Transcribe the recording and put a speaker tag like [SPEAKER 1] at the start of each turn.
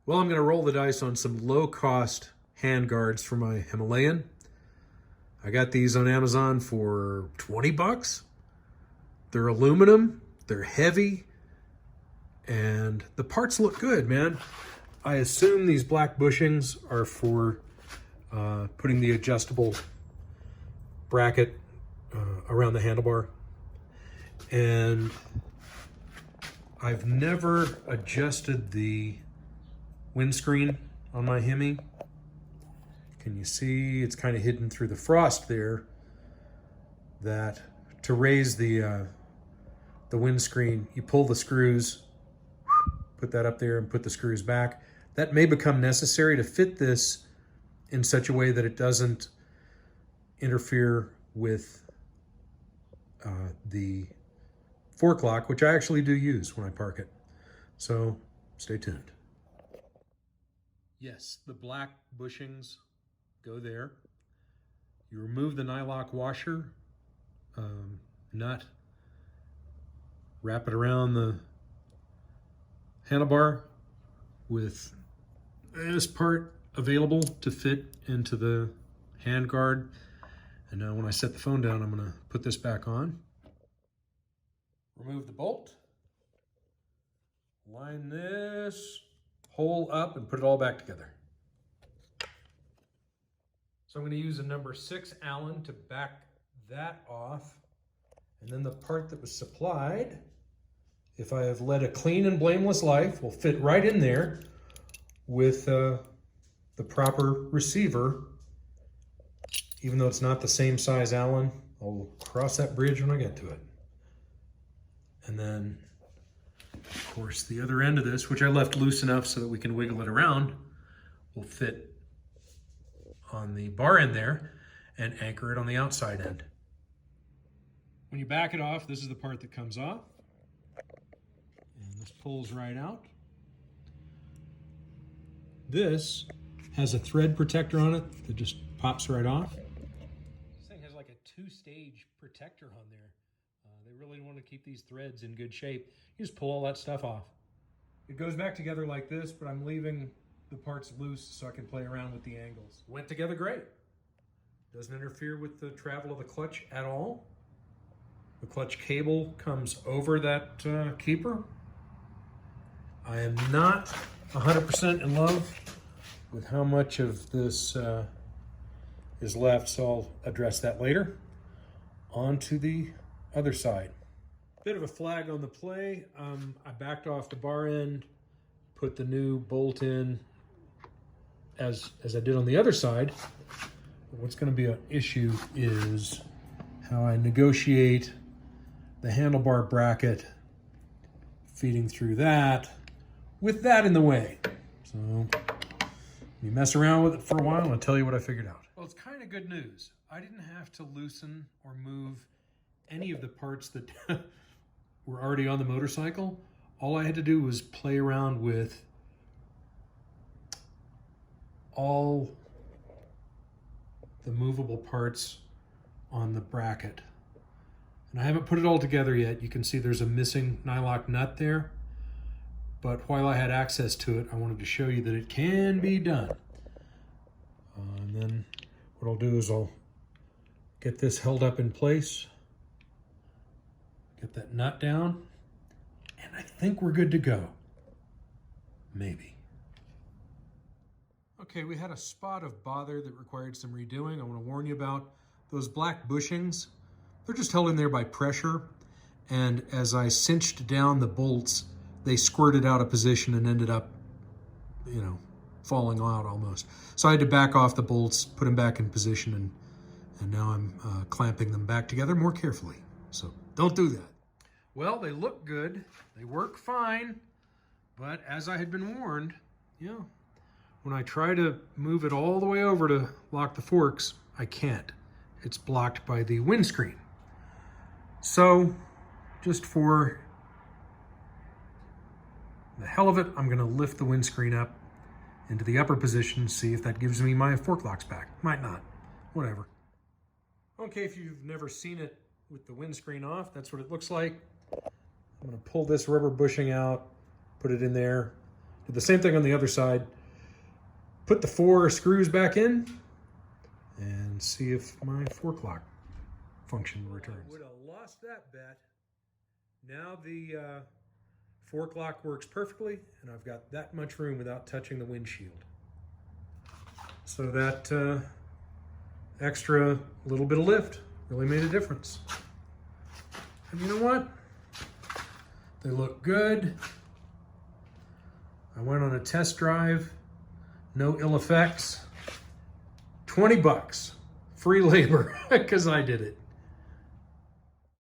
[SPEAKER 1] Well, I'm going to roll the dice on some low-cost handguards for my Himalayan. I got these on Amazon for 20 bucks. They're aluminum, they're heavy, and the parts look good, man. I assume these black bushings are for putting the adjustable bracket around the handlebar. And I've never adjusted the windscreen on my Hemi. Can you see it's kind of hidden through the frost there? That to raise the windscreen, you pull the screws, put that up there and put the screws back. That may become necessary to fit this in such a way that it doesn't interfere with the fork lock, which I actually do use when I park it. So stay tuned. Yes, the black bushings go there. You remove the nylock washer nut, wrap it around the handlebar with this part available to fit into the handguard. And now when I set the phone down, I'm going to put this back on. Remove the bolt. Line this hole up and put it all back together. So I'm going to use a number 6 Allen to back that off. And then the part that was supplied, if I have led a clean and blameless life, will fit right in there with the proper receiver. Even though it's not the same size Allen, I'll cross that bridge when I get to it. And then, of course, the other end of this, which I left loose enough so that we can wiggle it around, will fit on the bar end there and anchor it on the outside end. When you back it off, this is the part that comes off. And this pulls right out. This has a thread protector on it that just pops right off. This thing has like a 2-stage protector on there. They really want to keep these threads in good shape. You just pull all that stuff off. It goes back together like this, but I'm leaving the parts loose so I can play around with the angles. Went together great. Doesn't interfere with the travel of the clutch at all. The clutch cable comes over that keeper. I am not 100% in love with how much of this is left, so I'll address that later. On to the other side. Bit of a flag on the play. I backed off the bar end, put the new bolt in as I did on the other side. But what's going to be an issue is how I negotiate the handlebar bracket feeding through that with that in the way. So you mess around with it for a while and I'll tell you what I figured out. Well, it's kind of good news. I didn't have to loosen or move any of the parts that were already on the motorcycle. All I had to do was play around with all the movable parts on the bracket. And I haven't put it all together yet. You can see there's a missing nylock nut there. But while I had access to it, I wanted to show you that it can be done. And then what I'll do is I'll get this held up in place. Get that nut down, and I think we're good to go. Maybe. Okay, we had a spot of bother that required some redoing. I want to warn you about those black bushings. They're just held in there by pressure, and as I cinched down the bolts, they squirted out of position and ended up, falling out almost. So I had to back off the bolts, put them back in position, and now I'm clamping them back together more carefully. So don't do that. Well, they look good. They work fine. But as I had been warned, when I try to move it all the way over to lock the forks, I can't. It's blocked by the windscreen. So just for the hell of it, I'm going to lift the windscreen up into the upper position, see if that gives me my fork locks back. Might not. Whatever. Okay, if you've never seen it with the windscreen off, that's what it looks like. I'm going to pull this rubber bushing out, put it in there, Did the same thing on the other side. Put the 4 screws back in and see if my fork lock function returns. I would have lost that bet. Now the fork lock works perfectly, and I've got that much room without touching the windshield. So that extra little bit of lift really made a difference. And you know what? They look good. I went on a test drive, no ill effects. $20, free labor, because I did it.